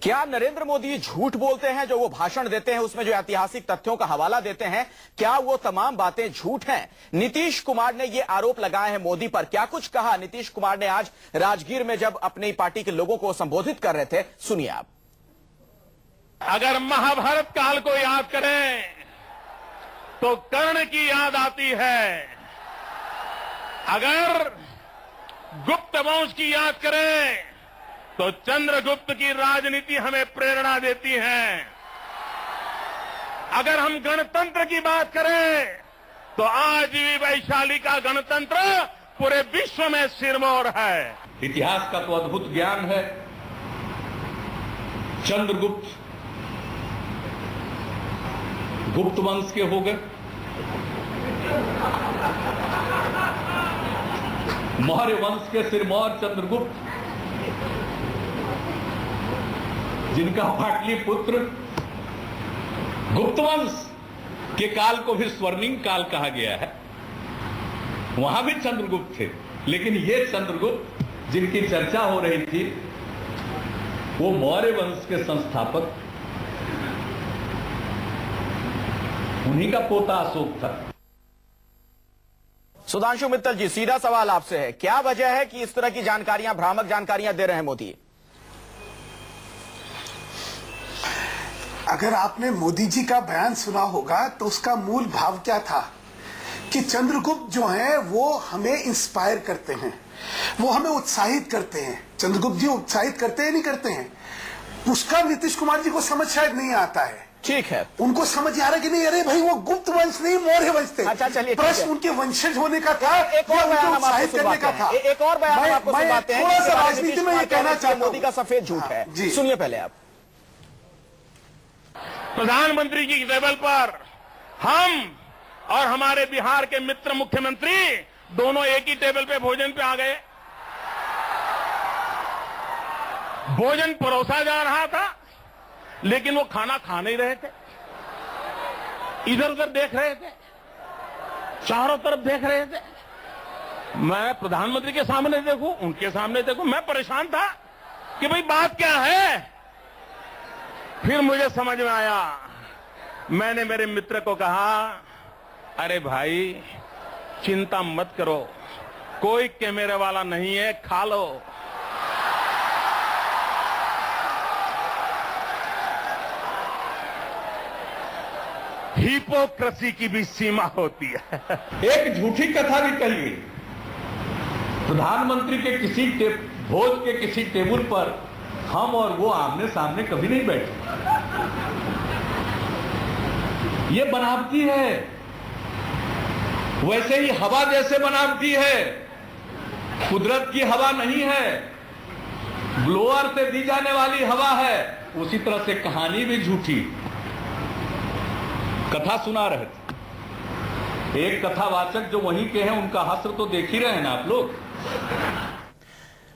क्या नरेंद्र मोदी झूठ बोलते हैं? जो वो भाषण देते हैं उसमें जो ऐतिहासिक तथ्यों का हवाला देते हैं, क्या वो तमाम बातें झूठ हैं? नीतीश कुमार ने ये आरोप लगाए हैं मोदी पर। क्या कुछ कहा नीतीश कुमार ने आज राजगीर में जब अपनी पार्टी के लोगों को संबोधित कर रहे थे? सुनिए आप। अगर महाभारत काल को याद करें तो कर्ण की याद आती है। अगर गुप्त वंश की याद करें तो चंद्रगुप्त की राजनीति हमें प्रेरणा देती है। अगर हम गणतंत्र की बात करें तो आज भी वैशाली का गणतंत्र पूरे विश्व में सिरमौर है। इतिहास का तो अद्भुत ज्ञान है। चंद्रगुप्त गुप्त वंश के हो गए, मौर्य वंश के सिरमौर चंद्रगुप्त, जिनका पाटलिपुत्र गुप्त वंश के काल को भी स्वर्णिम काल कहा गया है, वहां भी चंद्रगुप्त थे। लेकिन ये चंद्रगुप्त जिनकी चर्चा हो रही थी वो मौर्य वंश के संस्थापक, उन्हीं का पोता अशोक था। सुधांशु मित्तल जी, सीधा सवाल आपसे है, क्या वजह है कि इस तरह की जानकारियां, भ्रामक जानकारियां दे रहे हैं मोदी? अगर आपने मोदी जी का बयान सुना होगा तो उसका मूल भाव क्या था कि चंद्रगुप्त जो हैं वो हमें इंस्पायर करते हैं, वो हमें उत्साहित करते हैं। चंद्रगुप्त जी उत्साहित करते हैं, नहीं करते हैं? उसका नीतीश कुमार जी को समझ शायद नहीं आता है। ठीक है, उनको समझ आ रहा है कि नहीं, अरे भाई वो गुप्त वंश नहीं मौर्य वंश थे। अच्छा चलिए, प्रश्न उनके वंशज होने का था, एक और बयान हम आपको सुनवाते हैं। एक और बयान हम आपको सुनवाते हैं। थोड़ा सा राजनीति में ये कहना चाहता हूं, मोदी का सफेद झूठ है। सुनिए पहले आप। प्रधानमंत्री की टेबल पर हम और हमारे बिहार के मित्र मुख्यमंत्री दोनों एक ही टेबल पे भोजन पे आ गए। भोजन परोसा जा रहा था लेकिन वो खाना खा नहीं रहे थे, इधर उधर देख रहे थे, चारों तरफ देख रहे थे। मैं प्रधानमंत्री के सामने देखूं, उनके सामने देखूं, मैं परेशान था कि भाई बात क्या है। फिर मुझे समझ में आया। मैंने मेरे मित्र को कहा, अरे भाई चिंता मत करो, कोई कैमरे वाला नहीं है, खा लो। हिपोक्रेसी की भी सीमा होती है। एक झूठी कथा भी कही। प्रधानमंत्री के किसी भोज के किसी टेबल पर हम और वो आमने सामने कभी नहीं बैठे। ये बनावटी है, वैसे ही हवा जैसे बनावटी है। कुदरत की हवा नहीं है, ब्लोअर से दी जाने वाली हवा है। उसी तरह से कहानी भी झूठी। कथा सुना रहे थे, एक कथावाचक जो वहीं के हैं उनका हस्र तो देख ही रहे हैं ना आप लोग।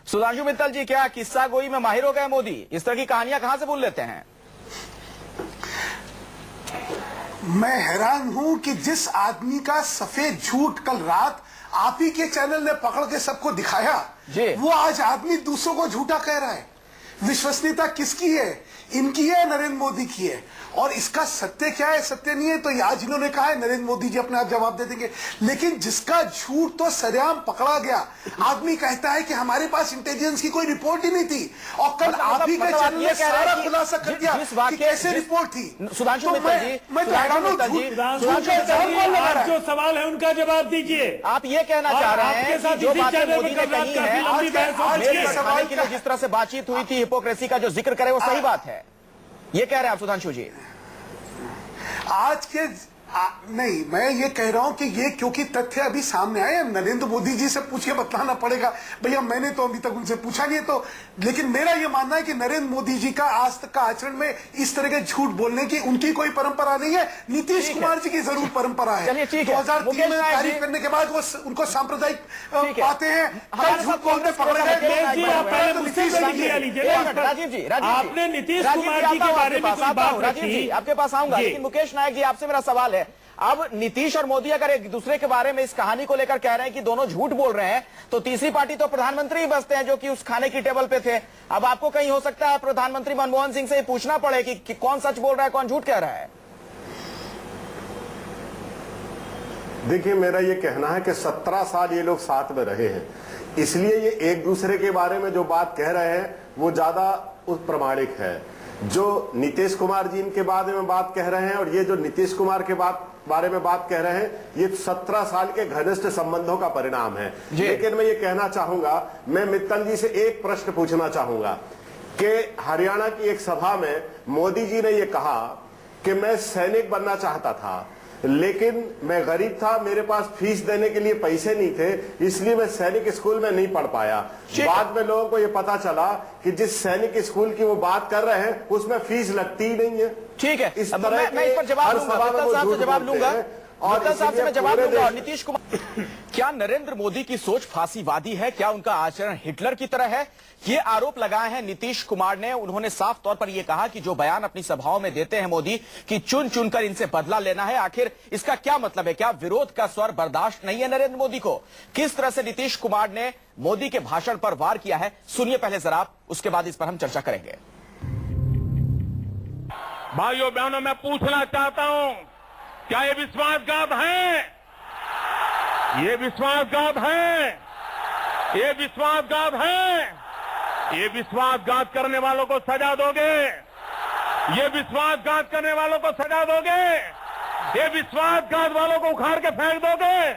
सुधांशु मित्तल जी, क्या किस्सा गोई में माहिर हो गए मोदी? इस तरह की कहानियां कहां से बोल लेते हैं? मैं हैरान हूं कि जिस आदमी का सफेद झूठ कल रात आप ही के चैनल ने पकड़ के सबको दिखाया, वो आज आदमी दूसरों को झूठा कह रहा है। विश्वसनीयता किसकी है? इनकी है, नरेंद्र मोदी की है। और इसका सत्य क्या है, सत्य नहीं है तो आज इन्होंने कहा है, नरेंद्र मोदी जी अपने आप जवाब दे देंगे। लेकिन जिसका झूठ तो सरेआम पकड़ा गया, आदमी कहता है कि हमारे पास इंटेलिजेंस की कोई रिपोर्ट ही नहीं थी, और कल आप ही के चैनल ने सारा खुलासा कर दिया कि कैसे रिपोर्ट थी। सुधांशु मित्तल जी, जो सवाल है उनका जवाब दीजिए। आप ये कहना चाह रहे हैं कि जो बातें मोदी ने कही है, जिस तरह से बातचीत हुई थी, हिपोक्रेसी का जो जिक्र करे वो सही बात है, ये कह रहे हैं आप सुधांशु जी? आज के नहीं, मैं ये कह रहा हूं कि ये क्योंकि तथ्य अभी सामने आए, नरेंद्र मोदी जी से पूछिए, बतलाना पड़ेगा। भैया मैंने तो अभी तक उनसे पूछा नहीं है, तो लेकिन मेरा ये मानना है कि नरेंद्र मोदी जी का आज तक का आचरण में इस तरह के झूठ बोलने की उनकी कोई परंपरा नहीं है। नीतीश कुमार जी की जरूर परंपरा है। 2003 में तारीफ करने के बाद वो उनको सांप्रदायिक पाते हैं, कल झूठ बोलते पकड़े गए। राजीव जी, आपने नीतीश कुमार जी के बारे में राजीव जी आपके पास आऊंगा, लेकिन मुकेश नायक जी आपसे मेरा सवाल है, अब नीतीश और मोदी अगर एक दूसरे के बारे में इस कहानी को लेकर कह रहे हैं कि दोनों झूठ बोल रहे हैं, तो तीसरी पार्टी तो प्रधानमंत्री ही बसते हैं जो कि उस खाने की टेबल पे थे। अब आपको कहीं हो सकता है प्रधानमंत्री मनमोहन सिंह से पूछना पड़े कि कौन सच बोल रहा है, कौन झूठ कह रहा है। देखिए, मेरा ये कहना है कि 17 साल ये लोग साथ में रहे हैं, इसलिए ये एक दूसरे के बारे में जो बात कह रहे हैं वो ज्यादा प्रमाणिक है। जो नीतीश कुमार जी इनके बारे में बात कह रहे हैं और ये जो नीतीश कुमार के बारे में बात कह रहे हैं, ये 17 साल के घनिष्ठ संबंधों का परिणाम है। लेकिन मैं ये कहना चाहूंगा, मैं मित्तल जी से एक प्रश्न पूछना चाहूंगा कि हरियाणा की एक सभा में मोदी जी ने ये कहा कि मैं सैनिक बनना चाहता था, लेकिन मैं गरीब था, मेरे पास फीस देने के लिए पैसे नहीं थे, इसलिए मैं सैनिक स्कूल में नहीं पढ़ पाया। बाद में लोगों को यह पता चला कि जिस सैनिक स्कूल की वो बात कर रहे हैं उसमें फीस लगती ही नहीं है। ठीक है, इस मैं इस पर जवाब लूंगा और साहब से मैं जवाब लूंगा। नीतीश कुमार, क्या नरेंद्र मोदी की सोच फांसीवादी है? क्या उनका आचरण हिटलर की तरह है? ये आरोप लगाए हैं नीतीश कुमार ने। उन्होंने साफ तौर पर यह कहा कि जो बयान अपनी सभाओं में देते हैं मोदी कि चुन चुनकर इनसे बदला लेना है, आखिर इसका क्या मतलब है? क्या विरोध का स्वर बर्दाश्त नहीं है नरेंद्र मोदी को? किस तरह से नीतीश कुमार ने मोदी के भाषण पर वार किया है, सुनिए पहले जरा, उसके बाद इस पर हम चर्चा करेंगे। भाइयों बहनों, मैं पूछना चाहता हूं, क्या ये विश्वासघात है? ये विश्वासघात है? ये विश्वासघात है? ये विश्वासघात करने वालों को सजा दोगे? ये विश्वासघात करने वालों को सजा दोगे? ये विश्वासघात वालों को उखाड़ के फेंक दोगे?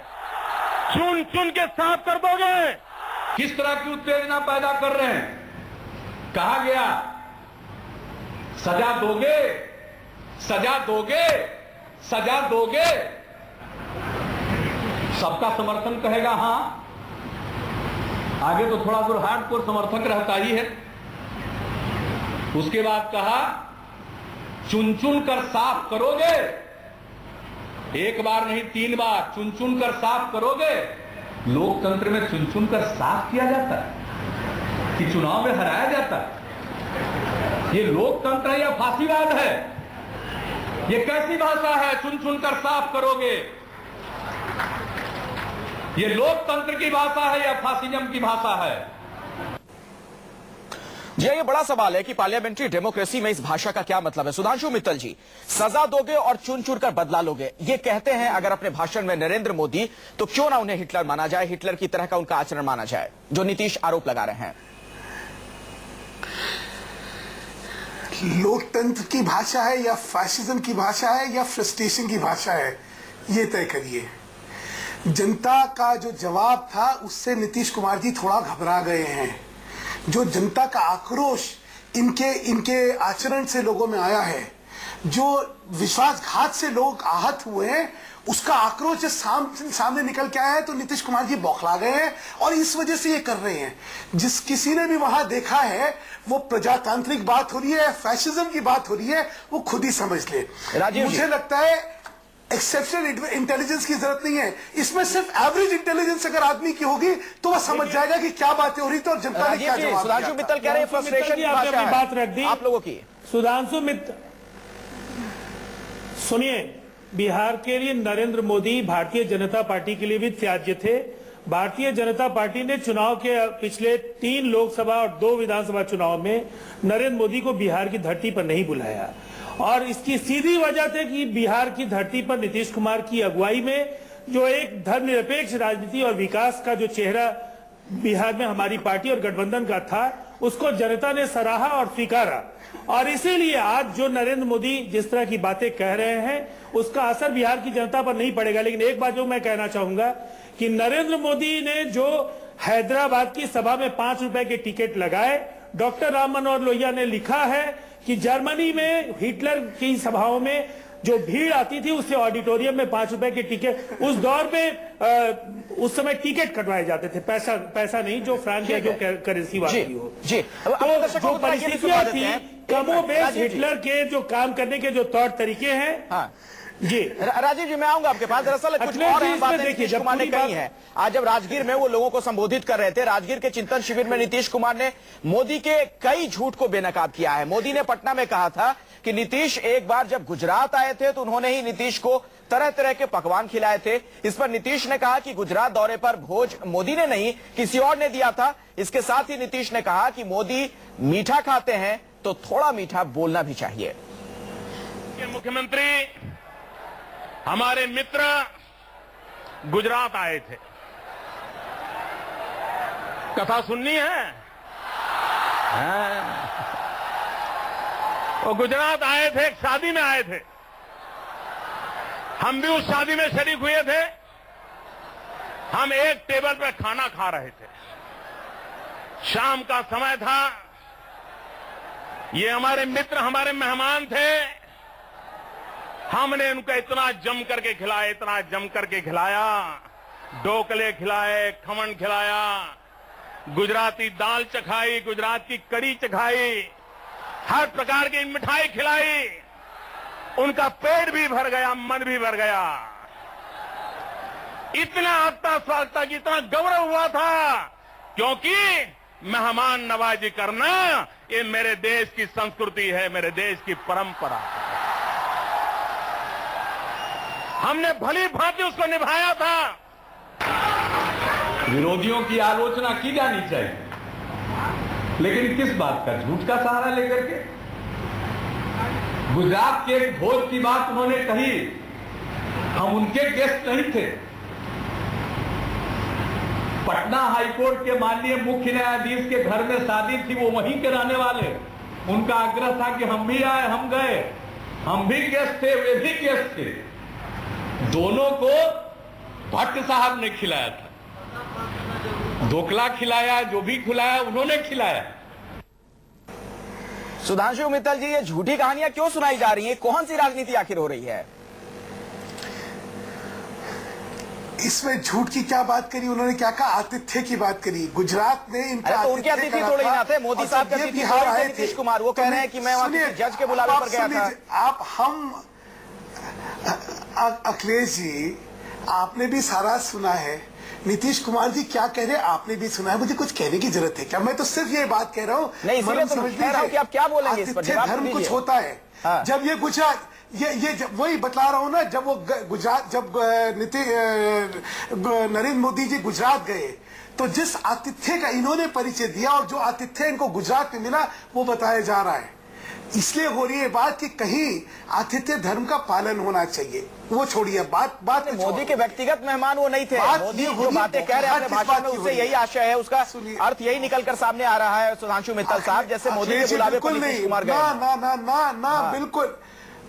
चुन चुन के साफ कर दोगे? किस तरह की उत्तेजना पैदा कर रहे हैं? कहा गया सजा दोगे, सजा दोगे, सजा दोगे। सबका समर्थन कहेगा हां, आगे तो थोड़ा दूर हार्डकोर समर्थक रहता ही है। उसके बाद कहा चुन चुन कर साफ करोगे, एक बार नहीं 3 बार चुन चुन कर साफ करोगे। लोकतंत्र में चुन चुन कर साफ किया जाता है कि चुनाव में हराया जाता है? ये लोकतंत्र है या फांसीवाद है? ये कैसी भाषा है, चुन चुन कर साफ करोगे? ये लोकतंत्र की भाषा है या फासिज्म की भाषा है? जी, ये बड़ा सवाल है कि पार्लियामेंट्री डेमोक्रेसी में इस भाषा का क्या मतलब है। सुधांशु मित्तल जी, सजा दोगे और चुन चुन कर बदला लोगे, ये कहते हैं अगर अपने भाषण में नरेंद्र मोदी, तो क्यों ना उन्हें हिटलर माना जाए, हिटलर की तरह का उनका आचरण माना जाए, जो नीतीश आरोप लगा रहे हैं। लोकतंत्र की भाषा है या फैशिज्म की भाषा है या फ्रस्ट्रेशन की भाषा है, ये तय करिए। जनता का जो जवाब था उससे नीतीश कुमार जी थोड़ा घबरा गए हैं। जो जनता का आक्रोश इनके आचरण से लोगों में आया है, जो विश्वासघात से लोग आहत हुए हैं, उसका आक्रोश सामने निकल के आया है, तो नीतीश कुमार जी बौखला गए हैं और इस वजह से ये कर रहे हैं। जिस किसी ने भी वहां देखा है, वो प्रजातांत्रिक बात हो रही है, फैशिज्म की बात हो रही है, वो खुद ही समझ ले। मुझे लगता है एक्सेप्शनल इंटेलिजेंस की जरूरत नहीं है, इसमें सिर्फ एवरेज इंटेलिजेंस अगर आदमी की होगी तो वह समझ जाएगा कि क्या बातें हो रही थी और जनता ने क्या जवाब दिया। सुधांशु मित्तल कह रहे हैं फ्रस्ट्रेशन की भाषा है। बात रख दी आप लोगों की। सुधांशु मित्तल, सुनिए, बिहार के लिए नरेंद्र मोदी भारतीय जनता पार्टी के लिए भी त्याज्य थे। भारतीय जनता पार्टी ने चुनाव के पिछले 3 लोकसभा और 2 विधानसभा चुनाव में नरेंद्र मोदी को बिहार की धरती पर नहीं बुलाया, और इसकी सीधी वजह थी कि बिहार की धरती पर नीतीश कुमार की अगुवाई में जो एक धर्मनिरपेक्ष राजनीति और विकास का जो चेहरा बिहार में हमारी पार्टी और गठबंधन का था, उसको जनता ने सराहा और स्वीकारा। और इसीलिए आज जो नरेंद्र मोदी जिस तरह की बातें कह रहे हैं, उसका असर बिहार की जनता पर नहीं पड़ेगा। लेकिन एक बात जो मैं कहना चाहूंगा कि नरेंद्र मोदी ने जो हैदराबाद की सभा में 5 रुपए के टिकट लगाए, डॉक्टर राम मनोहर लोहिया ने लिखा है कि जर्मनी में हिटलर की सभाओं में जो भीड़ आती थी, उससे ऑडिटोरियम में 5 रुपए के टिकट, उस दौर में उस समय टिकट कटवाए जाते थे, पैसा नहीं, जो फ्रांक या जो करेंसी वाली हो। जी, तो जो परिस्थितियां थी, कमोबेश हिटलर के जो काम करने के जो तौर तरीके हैं, जी राजीव जी, मैं आऊंगा आपके पास। दरअसल कुछ और अहम बातें नीतीश कुमार ने कही हैं। आज जब राजगीर में वो लोगों को संबोधित कर रहे थे, राजगीर के चिंतन शिविर में नीतीश कुमार ने मोदी के कई झूठ को बेनकाब किया है। मोदी ने पटना में कहा था कि नीतीश एक बार जब गुजरात आए थे तो उन्होंने ही नीतीश को तरह तरह के पकवान खिलाए थे। इस पर नीतीश ने कहा कि गुजरात दौरे पर भोज मोदी ने नहीं, किसी और ने दिया था। इसके साथ ही नीतीश ने कहा कि मोदी मीठा खाते हैं तो थोड़ा मीठा बोलना भी चाहिए। मुख्यमंत्री हमारे मित्र गुजरात आए थे, कथा सुननी है? वो गुजरात आए थे, एक शादी में आए थे। हम भी उस शादी में शरीक हुए थे। हम एक टेबल पर खाना खा रहे थे। शाम का समय था। ये हमारे मित्र, हमारे मेहमान थे। हमने उनको इतना जम करके खिलाया, इतना जम करके खिलाया। ढोकले खिलाए, खमन खिलाया, गुजराती दाल चखाई, गुजरात की कड़ी चखाई, हर प्रकार की मिठाई खिलाई। उनका पेट भी भर गया, मन भी भर गया। इतना आस्था स्वागता की इतना गौरव हुआ था, क्योंकि मेहमान नवाजी करना ये मेरे देश की संस्कृति है, मेरे देश की परंपरा है। हमने भली भांति उसको निभाया था। विरोधियों की आलोचना की जानी चाहिए, लेकिन किस बात का? झूठ का सहारा लेकर के। गुजरात के एक भोज की बात उन्होंने कही, हम उनके गेस्ट नहीं थे। पटना हाईकोर्ट के माननीय मुख्य न्यायाधीश के घर में शादी थी, वो वहीं के रहने वाले। उनका आग्रह था कि हम भी आए, हम गए। हम भी गेस्ट थे, वे भी गेस्ट थे। दोनों को भट्ट साहब ने खिलाया था। ढोकला खिलाया, जो भी खिलाया उन्होंने खिलाया। सुधांशु मित्तल जी, ये झूठी कहानियां क्यों सुनाई जा रही हैं? कौन सी राजनीति आखिर हो रही है? इसमें झूठ की क्या बात करी उन्होंने? क्या कहा? आतिथ्य की बात करी। गुजरात में इनका तो उनके अतिथि थोड़े ना थे, मोदी साहब के अतिथि बिहार आए थे। नीतीश कुमार वो कह रहे हैं कि मैं वहां जज के बुलावे पर गया था। आप हम अखिलेश जी, आपने भी सारा सुना है। नीतीश कुमार जी क्या कह रहे हैं आपने भी सुना है। मुझे कुछ कहने की जरूरत है क्या? मैं तो सिर्फ ये बात कह रहा हूँ। नहीं, इसलिए तो कह रहा हूं कि आप क्या बोलेंगे इस पर? धर्म कुछ होता है। हाँ। जब ये गुजरात, ये वही बतला रहा हूं ना, जब वो गुजरात, जब नरेंद्र मोदी जी गुजरात गए तो जिस आतिथ्य का इन्होंने परिचय दिया और जो आतिथ्य इनको गुजरात में मिला वो बताया जा रहा है। इसलिए हो रही है बात कि कहीं आतिथ्य धर्म का पालन होना चाहिए। वो छोड़िए बात मोदी के व्यक्तिगत मेहमान वो नहीं थे। मोदी जो बातें कह रहे हैं अपने भाषण में, उससे यही आशय है, उसका अर्थ यही निकलकर सामने आ रहा है। सुधांशु मित्तल साहब, जैसे मोदी के बुलावे पर नीतीश कुमार गए। ना बिल्कुल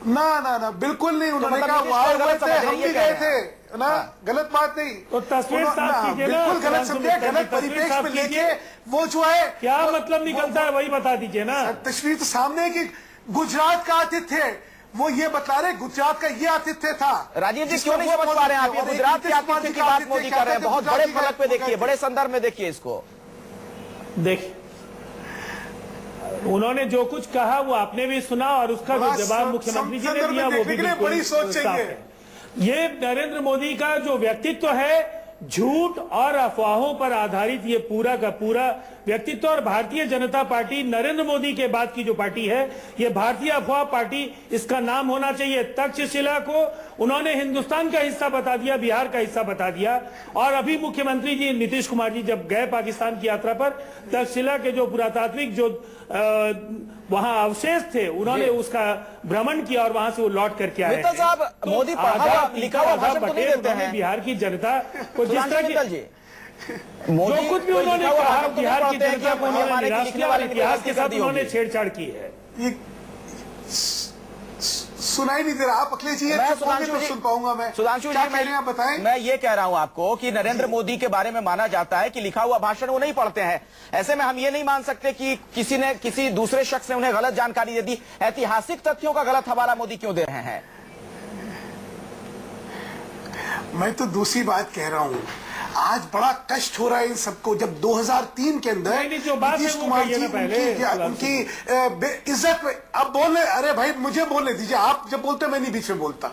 ना बिल्कुल नहीं। उन्होंने कहा वहां गए थे, हम भी गए थे ना। गलत बात नहीं। तो तस्वीर साफ कीजिए ना, बिल्कुल गलत समझे, गलत परिप्रेक्ष्य में लेके वो जो है क्या मतलब निकलता है वही बता दीजिए ना। तस्वीर तो सामने की गुजरात का आतिथ्य, वो ये बता रहे गुजरात का ये आतिथ्य था। राजीव जी क्यों नहीं समझ पा रहे हैं आप? ये गुजरात के आतिथ्य की बात मोदी कर रहे हैं। बहुत बड़े फलक पे देखिए, बड़े संदर्भ में देखिए इसको। देखिए, उन्होंने जो कुछ कहा वो आपने भी सुना और उसका जो जवाब मुख्यमंत्री जी ने दिया वो भी बिल्कुल साफ है। ये नरेंद्र मोदी का जो व्यक्तित्व है, झूठ और अफवाहों पर आधारित ये पूरा का पूरा व्यक्तित्व। और भारतीय जनता पार्टी नरेंद्र मोदी के बाद की जो पार्टी है, ये भारतीय अफवाह पार्टी इसका नाम होना चाहिए। तक्षशिला को उन्होंने हिंदुस्तान का हिस्सा बता दिया, बिहार का हिस्सा बता दिया। और अभी मुख्यमंत्री जी नीतीश कुमार जी जब गए पाकिस्तान की यात्रा पर, तक्षशिला के जो पुरातात्विक जो वहां अवशेष थे उन्होंने उसका भ्रमण किया और वहां से वो लौट करके आए। तो मोदी लिखा हुआ भाषण तो नहीं देते हैं बिहार की जनता को। जिस तरह की जो कुछ भी उन्होंने कहा बिहार की जनता को उन्होंने निराश किया और इतिहास के साथ उन्होंने छेड़छाड़ की है। ये सुनाई नहीं दे रहा। आप अखिलेश जी तो सुन पाऊंगा मैं। सुधांशु जी, आप बताएं। मैं ये कह रहा हूं आपको कि नरेंद्र मोदी के बारे में माना जाता है कि लिखा हुआ भाषण वो नहीं पढ़ते हैं। ऐसे में हम ये नहीं मान सकते कि किसी दूसरे शख्स ने उन्हें गलत जानकारी दे दी। ऐतिहासिक तथ्यों का गलत हवाला मोदी क्यों दे रहे हैं? मैं तो दूसरी बात कह रहा हूं। आज बड़ा कष्ट हो रहा है इन सबको। जब 2003 के अंदर नीतीश कुमार जी उनकी इज्जत में अब बोलने, अरे भाई मुझे बोलने दीजिए। आप जब बोलते मैं नहीं बीच में बोलता।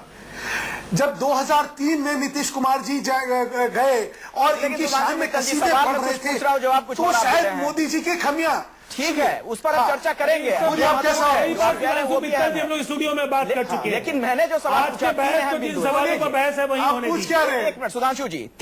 जब 2003 में नीतीश कुमार जी गए और इनकी शान में कसीदे पढ़ रहे थे, तो शायद मोदी जी की खमियां। ठीक है, उस पर हम चर्चा करेंगे। हम लोग स्टूडियो में बात कर चुके हैं, लेकिन मैंने जो सवाल आज के बहस को जिन सवालों पर बहस है वही होने पूछ क्या रहे हैं? एक मिनट सुधांशु जी।